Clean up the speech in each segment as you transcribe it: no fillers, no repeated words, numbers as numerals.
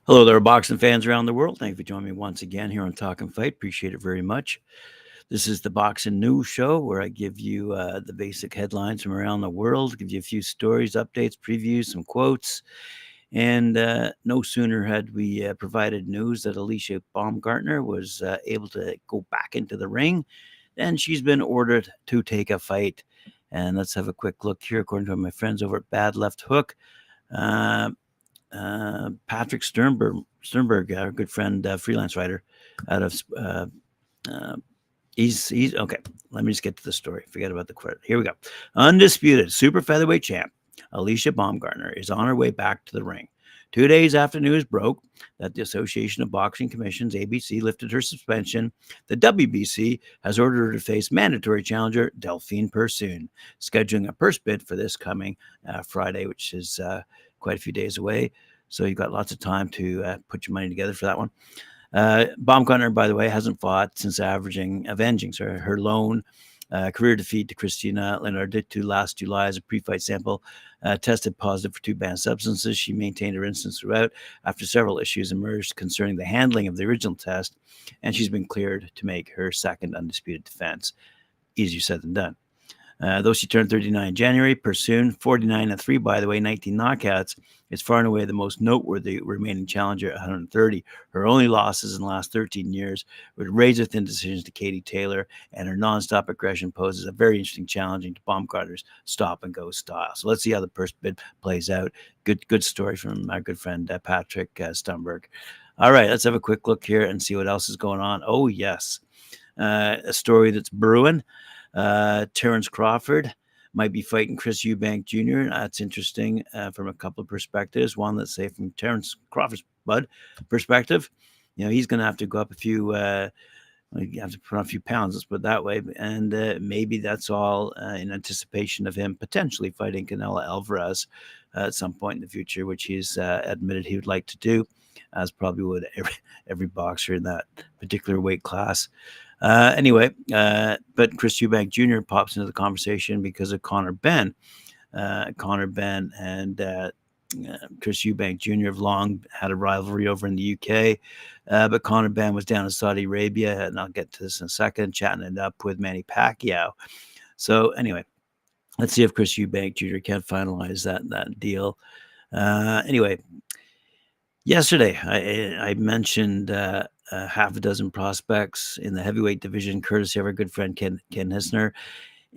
Hello there, boxing fans around the world. Thank you for joining me once again here on Talk and Fight. Appreciate it very much. This is the Boxing News Show where I give you the basic headlines from around the world, give you a few stories, updates, previews, some quotes. And no sooner had we provided news that Alicia Baumgartner was able to go back into the ring, than she's been ordered to take a fight. And let's have a quick look here, according to my friends over at Bad Left Hook. Uh, Patrick Sternberg, our good friend, freelance writer out of uh, he's okay. Let me just get to the story. Forget about the credit. Here we go. Undisputed super featherweight champ Alicia Baumgartner is on her way back to the ring. 2 days after news broke that the Association of Boxing Commissions, ABC, lifted her suspension, the WBC has ordered her to face mandatory challenger Delphine Persoon, scheduling a purse bid for this coming Friday, which is quite a few days away. So you've got lots of time to put your money together for that one. Baumgartner, by the way, hasn't fought since avenging her lone career defeat to Christina Leonardito last July as a pre-fight sample tested positive for two banned substances. She maintained her innocence throughout after several issues emerged concerning the handling of the original test, and she's been cleared to make her second undisputed defense. Easier said than done. Though she turned 39 in January, Persoon, 49-3, by the way, 19 knockouts, is far and away the most noteworthy remaining challenger at 130. Her only losses in the last 13 years were razor-thin decisions to Katie Taylor, and her nonstop aggression poses a very interesting challenge to Baumgartner's stop-and-go style. So let's see how the first bid plays out. Good story from our good friend Patrick Stumberg. All right, let's have a quick look here and see what else is going on. Oh, yes. A story that's brewing. Terrence Crawford might be fighting Chris Eubank Jr. That's interesting from a couple of perspectives. One, let's say from Terrence Crawford's perspective, he's going to have to go up a few. You have to put on a few pounds, let's put it that way. And maybe that's all in anticipation of him potentially fighting Canelo Alvarez at some point in the future, which he's admitted he would like to do, as probably would every boxer in that particular weight class. But Chris Eubank Jr. pops into the conversation because of Conor Benn. Conor Benn and Chris Eubank Jr. have long had a rivalry over in the UK, but Conor Benn was down in Saudi Arabia, and I'll get to this in a second, chatting it up with Manny Pacquiao. So anyway, let's see if Chris Eubank Jr. can finalize that deal. Yesterday I mentioned half a dozen prospects in the heavyweight division, courtesy of our good friend Ken Hissner.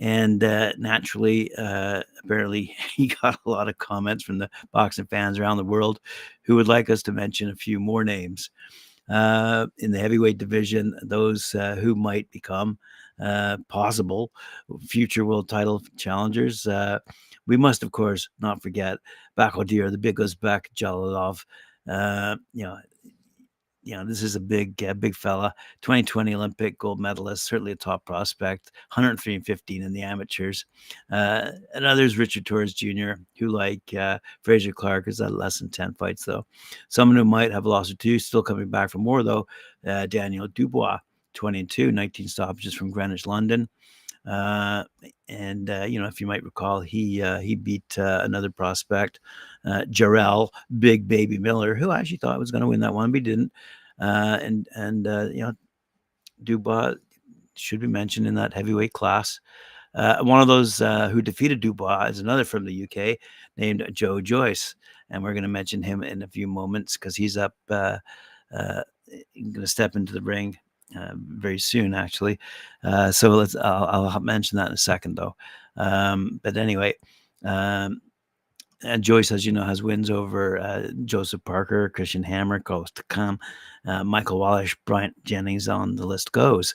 And naturally, apparently, he got a lot of comments from the boxing fans around the world who would like us to mention a few more names in the heavyweight division, those who might become possible future world title challengers. We must, of course, not forget Bakodir, the big Uzbek Jalilov. This is a big fella, 2020 Olympic gold medalist, certainly a top prospect, 103-15 in the amateurs. And others, Richard Torres Jr., who, like Fraser Clark, has had less than 10 fights, though. Someone who might have a loss or two, still coming back for more, though, Daniel Dubois, 20-2, 19 stoppages from Greenwich, London. If you might recall, he beat another prospect, Jarrell Big Baby Miller, who I actually thought was going to win that one, but he didn't. Dubois should be mentioned in that heavyweight class. One of those who defeated Dubois is another from the UK named Joe Joyce, and we're going to mention him in a few moments because he's up, going to step into the ring very soon, actually. So I'll mention that in a second, though. But anyway, Joyce, as you know, has wins over Joseph Parker, Christian Hammer, Carlos Takam, Michael Wallace, Bryant Jennings, on the list goes.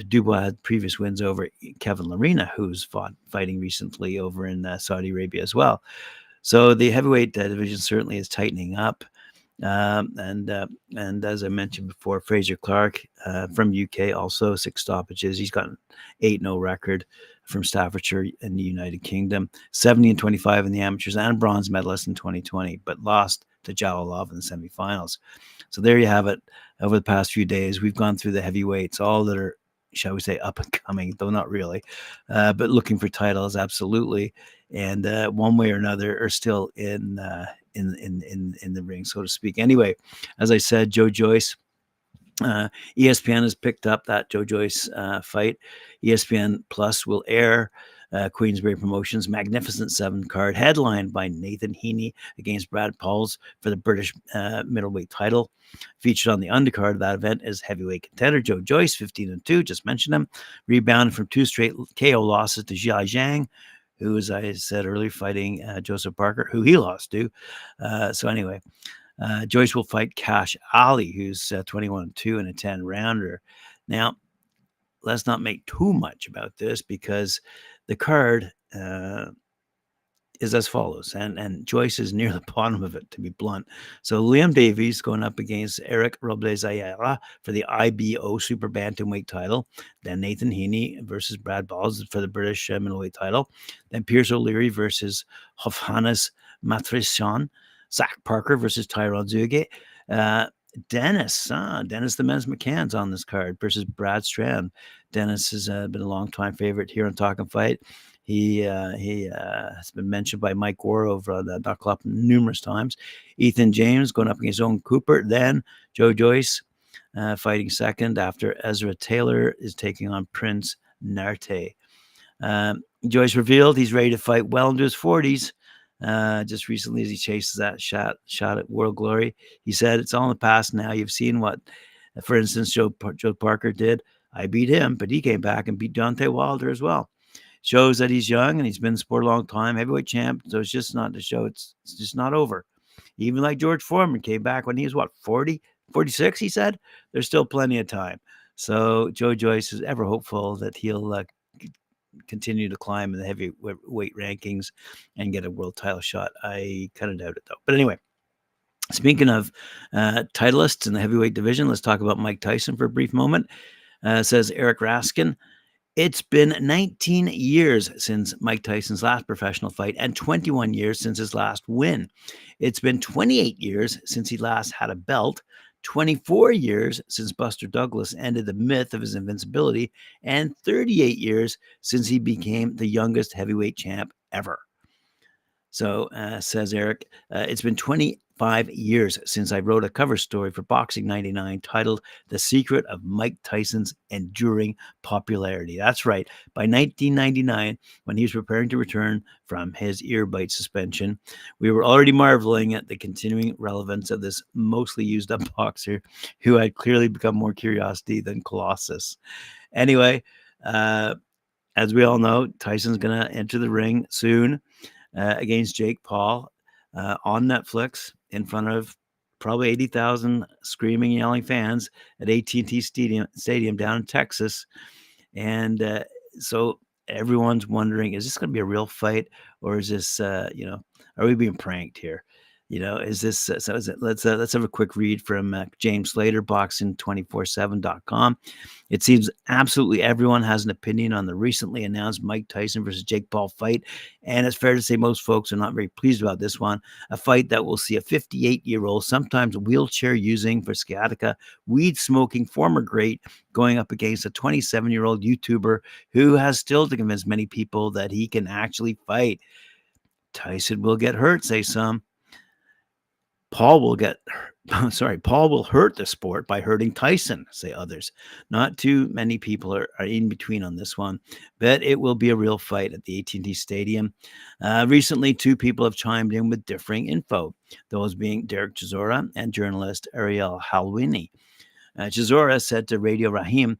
Dubois had previous wins over Kevin Lerena, who's fighting recently over in Saudi Arabia as well. So the heavyweight division certainly is tightening up. And as I mentioned before, Fraser Clark from UK, also 6 stoppages. He's got an 8-0 record from Staffordshire in the United Kingdom, 70-25 in the amateurs, and bronze medalist in 2020, but lost to Jalilov in the semifinals. So there you have it. Over the past few days, we've gone through the heavyweights, all that are, shall we say, up and coming, though not really, but looking for titles, absolutely. And one way or another are still in in the ring, so to speak. Anyway, as I said, Joe Joyce. ESPN has picked up that Joe Joyce fight. ESPN Plus will air Queensberry Promotions' Magnificent Seven card, headlined by Nathan Heaney against Brad Pauls for the British middleweight title. Featured on the undercard of that event is heavyweight contender Joe Joyce, 15-2, just mentioned him, rebounded from 2 straight KO losses to Jia Zhang, who, as I said earlier, fighting Joseph Parker, who he lost to. So anyway, Joyce will fight Cash Ali, who's 21-2 in a 10-rounder. Now, let's not make too much about this because the card is as follows, and Joyce is near the bottom of it, to be blunt. So Liam Davies going up against Eric Robles Ayala for the IBO Super Bantamweight title. Then Nathan Heaney versus Brad Pauls for the British middleweight title. Then Pierce O'Leary versus Hofhannes Matrishan. Zach Parker versus Tyron Zuge. Dennis the Men's McCann's on this card versus Brad Strand. Dennis has been a long-time favorite here on Talk and Fight. He has been mentioned by Mike Gore over the Duck Club numerous times. Ethan James going up against Owen Cooper. Then Joe Joyce fighting second after Ezra Taylor is taking on Prince Narte. Joyce revealed he's ready to fight well into his 40s. Just recently, as he chases that shot at World Glory, he said, "It's all in the past now. You've seen what, for instance, Joe Parker did. I beat him, but he came back and beat Deontay Wilder as well. Shows that he's young and he's been in the sport a long time, heavyweight champ. So it's just not to show it's just not over. Even like George Foreman came back when he was, 40, 46, he said. There's still plenty of time. So Joe Joyce is ever hopeful that he'll continue to climb in the heavyweight rankings and get a world title shot. I kind of doubt it, though. But anyway, speaking of titleists in the heavyweight division, let's talk about Mike Tyson for a brief moment. Says Eric Raskin, it's been 19 years since Mike Tyson's last professional fight and 21 years since his last win. It's been 28 years since he last had a belt, 24 years since Buster Douglas ended the myth of his invincibility, and 38 years since he became the youngest heavyweight champ ever. So, says Eric, it's been 25 years since I wrote a cover story for Boxing 99 titled The Secret of Mike Tyson's Enduring Popularity. That's right. By 1999, when he was preparing to return from his ear bite suspension, we were already marveling at the continuing relevance of this mostly used up boxer who had clearly become more curiosity than Colossus. Anyway, as we all know, Tyson's going to enter the ring soon. Against Jake Paul on Netflix in front of probably 80,000 screaming, yelling fans at AT&T Stadium down in Texas. And so everyone's wondering, is this going to be a real fight, or is this, are we being pranked here? Is this, so is it, let's have a quick read from James Slater, boxing247.com. It seems absolutely everyone has an opinion on the recently announced Mike Tyson versus Jake Paul fight, and it's fair to say most folks are not very pleased about this one, a fight that will see a 58-year-old, sometimes wheelchair-using for sciatica, weed-smoking former great going up against a 27-year-old YouTuber who has still to convince many people that he can actually fight. Tyson will get hurt, say some. Paul will hurt the sport by hurting Tyson, say others. Not too many people are in between on this one, but it will be a real fight at the AT&T Stadium. Recently, two people have chimed in with differing info, those being Derek Chisora and journalist Ariel Halwini. Chisora said to Radio Rahim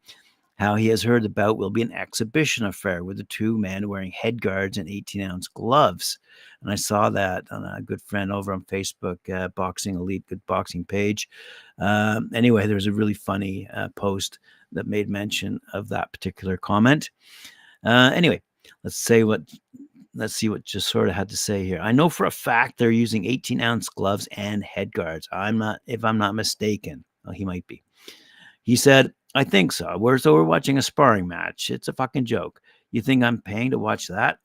how he has heard the bout will be an exhibition affair with the two men wearing head guards and 18-ounce gloves. And I saw that on a good friend over on Facebook, Boxing Elite, good boxing page. Anyway, there was a really funny post that made mention of that particular comment. Anyway, let's see what just sort of had to say here. I know for a fact they're using 18-ounce gloves and head guards. If I'm not mistaken. Well, he might be. He said, I think so. We're watching a sparring match. It's a fucking joke. You think I'm paying to watch that?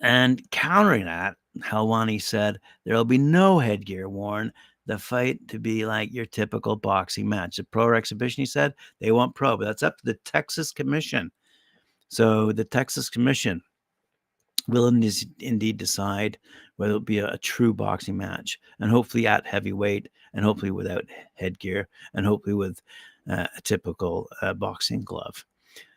And countering that, Helwani said, there'll be no headgear worn. The fight to be like your typical boxing match. A pro exhibition, he said, they want pro, but that's up to the Texas Commission. So the Texas Commission will indeed decide where it'll be a true boxing match, and hopefully at heavyweight, and hopefully without headgear, and hopefully with a typical boxing glove,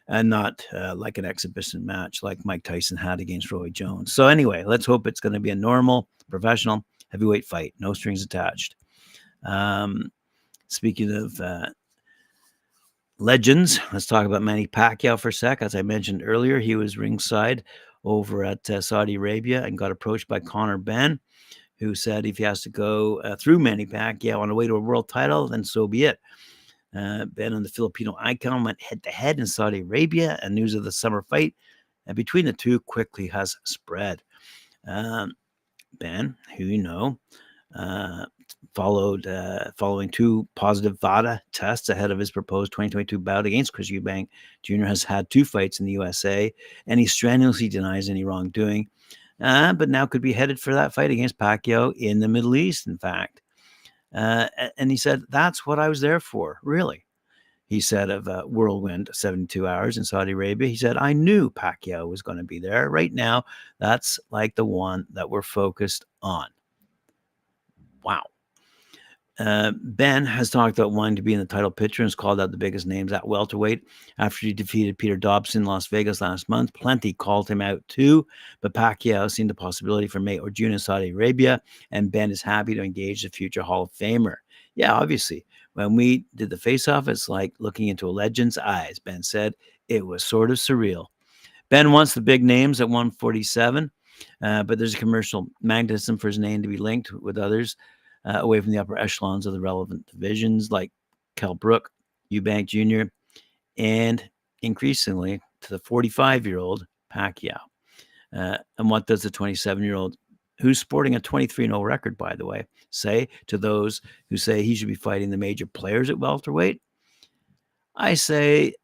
and not like an exhibition match like Mike Tyson had against Roy Jones. So anyway, let's hope it's going to be a normal, professional heavyweight fight, no strings attached. Speaking of legends, let's talk about Manny Pacquiao for a sec. As I mentioned earlier, he was ringside over at Saudi Arabia and got approached by Conor Benn, who said if he has to go through Manny Pacquiao on the way to a world title, then so be it. Ben and the Filipino icon went head-to-head in Saudi Arabia, and news of the summer fight between the two quickly has spread. Ben, who you know, following two positive VADA tests ahead of his proposed 2022 bout against Chris Eubank Jr., has had 2 fights in the USA, and he strenuously denies any wrongdoing, but now could be headed for that fight against Pacquiao in the Middle East, in fact. And he said, that's what I was there for, really. He said of whirlwind 72 hours in Saudi Arabia, he said, I knew Pacquiao was going to be there. Right now, that's like the one that we're focused on. Wow. Ben has talked about wanting to be in the title picture and has called out the biggest names at welterweight after he defeated Peter Dobson in Las Vegas last month. Plenty called him out too, but Pacquiao seen the possibility for May or June in Saudi Arabia, and Ben is happy to engage the future Hall of Famer. Yeah, obviously, when we did the face-off, it's like looking into a legend's eyes, Ben said. It was sort of surreal. Ben wants the big names at 147, but there's a commercial magnetism for his name to be linked with others away from the upper echelons of the relevant divisions like Kell Brook, Eubank Jr., and increasingly to the 45-year-old Pacquiao. And what does the 27-year-old, who's sporting a 23-0 record, by the way, say to those who say he should be fighting the major players at welterweight? I say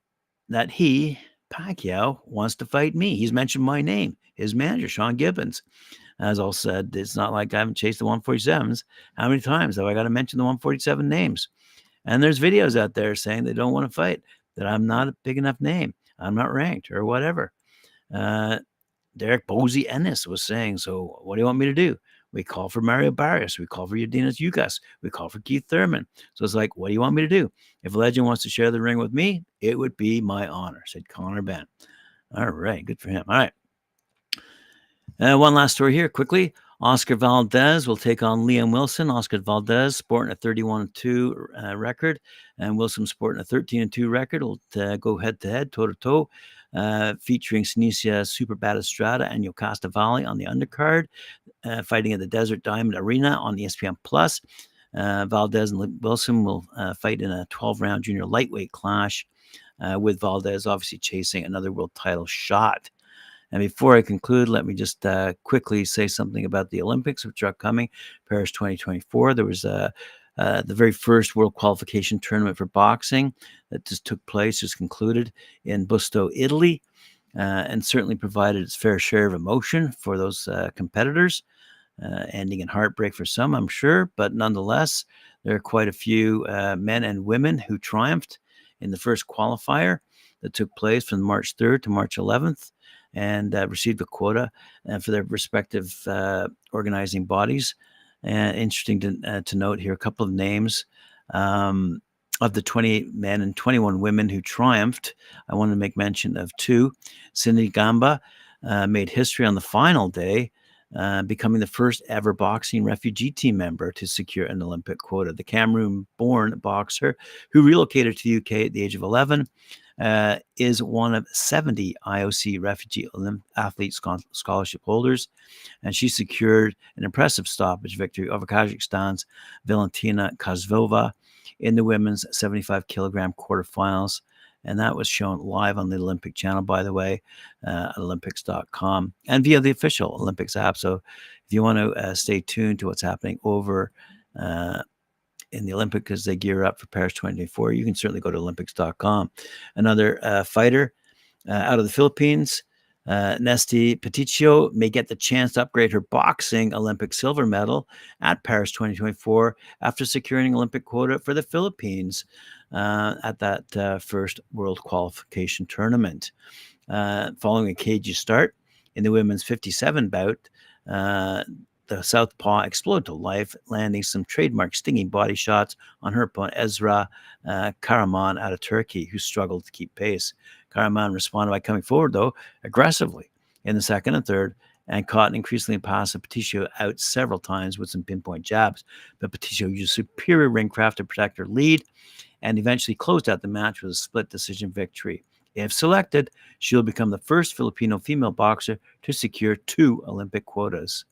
that he, Pacquiao, wants to fight me. He's mentioned my name, his manager, Sean Gibbons. As all said, it's not like I haven't chased the 147s. How many times have I got to mention the 147 names? And there's videos out there saying they don't want to fight, that I'm not a big enough name. I'm not ranked or whatever. Derek Bozy Ennis was saying, so what do you want me to do? We call for Mario Barrios. We call for Yadinas Yugas. We call for Keith Thurman. So it's like, what do you want me to do? If a legend wants to share the ring with me, it would be my honor, said Conor Benn. All right, good for him. All right. One last story here, quickly. Oscar Valdez will take on Liam Wilson. Oscar Valdez sporting a 31-2 record, and Wilson sporting a 13-2 record. Will go head-to-head, toe-to-toe, featuring Sinicia Super Batistrada and Yocasta Valley on the undercard, fighting at the Desert Diamond Arena on ESPN+. Valdez and Wilson will fight in a 12-round junior lightweight clash, with Valdez obviously chasing another world title shot. And before I conclude, let me just quickly say something about the Olympics, which are upcoming, Paris 2024. There was the very first world qualification tournament for boxing that just took place, just concluded in Busto, Italy, and certainly provided its fair share of emotion for those competitors, ending in heartbreak for some, I'm sure. But nonetheless, there are quite a few men and women who triumphed in the first qualifier that took place from March 3rd to March 11th. And received a quota for their respective organizing bodies. Interesting to note here a couple of names of the 28 men and 21 women who triumphed. I want to make mention of 2. Cindy Gamba made history on the final day, becoming the first ever boxing refugee team member to secure an Olympic quota. The Cameroon-born boxer who relocated to the UK at the age of 11 is one of 70 IOC refugee athlete scholarship holders, and she secured an impressive stoppage victory over Kazakhstan's Valentina Kozlova in the women's 75-kilogram quarterfinals. And that was shown live on the Olympic channel, by the way, at Olympics.com and via the official Olympics app. So if you want to stay tuned to what's happening over in the Olympics as they gear up for Paris 2024, you can certainly go to Olympics.com. Another fighter out of the Philippines, Nesty Peticio, may get the chance to upgrade her boxing Olympic silver medal at Paris 2024 after securing an Olympic quota for the Philippines at that first world qualification tournament. Following a cagey start in the women's 57 bout, the southpaw exploded to life, landing some trademark stinging body shots on her opponent, Ezra Karaman, out of Turkey, who struggled to keep pace. Karaman responded by coming forward, though, aggressively in the second and third, and caught an increasingly passive Patricio out several times with some pinpoint jabs. But Patricio used superior ring craft to protect her lead and eventually closed out the match with a split decision victory. If selected, she'll become the first Filipino female boxer to secure 2 Olympic quotas.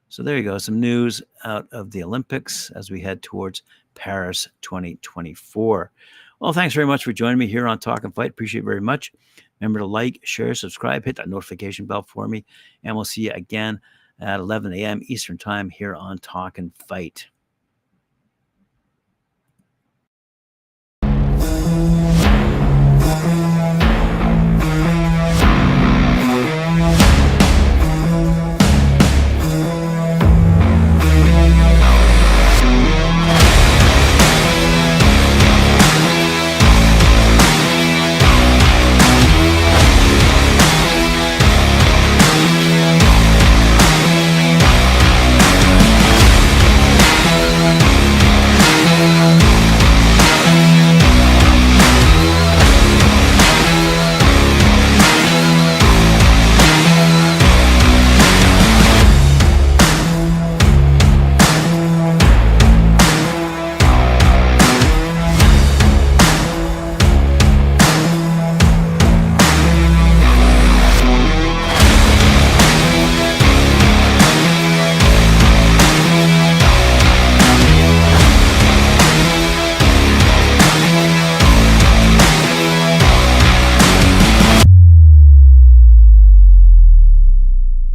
So there you go, some news out of the Olympics as we head towards Paris 2024. Well, thanks very much for joining me here on Talk and Fight. Appreciate it very much. Remember to like, share, subscribe, hit that notification bell for me, and we'll see you again at 11 a.m. Eastern Time here on Talk and Fight.